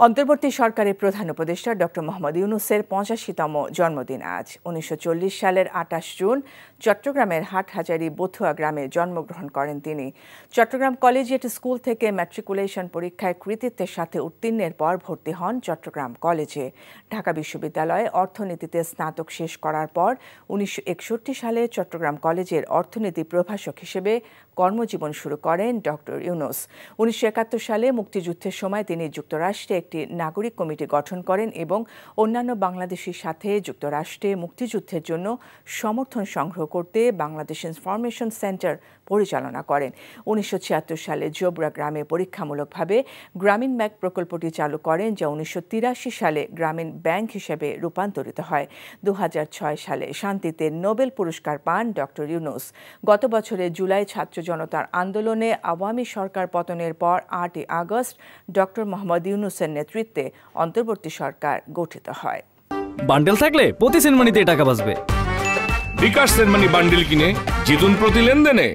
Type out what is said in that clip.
অন্তর্বর্তী সরকারের প্রধান উপদেষ্টা ডক্টর মোহাম্মদ ইউনূসের ৮৫তম জন্মদিন আজ। ১৯৪০ সালের ২৮ জুন চট্টগ্রামের হাটহাজারী বথুয়া গ্রামে জন্মগ্রহণ করেন তিনি। চট্টগ্রাম কলেজিয়েট স্কুল থেকে ম্যাট্রিকুলেশন পরীক্ষায় কৃতিত্বের সাথে উত্তীর্ণের পর ভর্তি হন চট্টগ্রাম কলেজে। ঢাকা বিশ্ববিদ্যালয়ে অর্থনীতিতে স্নাতক শেষ করার পর ১৯৬১ সালে চট্টগ্রাম কলেজের অর্থনীতি প্রভাষক হিসেবে কর্মজীবন শুরু করেন ডক্টর ইউনূস। ১৯৭১ সালে মুক্তিযুদ্ধের সময় তিনি যুক্তরাষ্ট্রে একটি নাগরিক কমিটি গঠন করেন এবং অন্যান্য বাংলাদেশির সাথে যুক্তরাষ্ট্রে মুক্তিযুদ্ধের জন্য সমর্থন সংগ্রহ করতে বাংলাদেশ ইনফরমেশন সেন্টার পরিচালনা করেন। ১৯৭৬ সালে জোবরা গ্রামে পরীক্ষামূলকভাবে গ্রামীণ ব্যাংক প্রকল্পটি চালু করেন, যা ১৯৮৩ সালে গ্রামীণ ব্যাংক হিসেবে রূপান্তরিত হয়। ২০০৬ সালে শান্তিতে নোবেল পুরস্কার পান ডক্টর ইউনূস। গত বছরের জুলাই ছাত্র জনতার আন্দোলনে আওয়ামী সরকার পতনের পর ৮ই আগস্ট ডক্টর মোহাম্মদ ইউনূসের নেতৃত্বে অন্তর্বর্তী সরকার গঠিত হয়। বান্ডেল থাকলে প্রতি সেনমানিতে টাকা বাঁচবে। বিকাশ সেনমানি বান্ডেল কিনে জিতুন প্রতি লেনদেনে।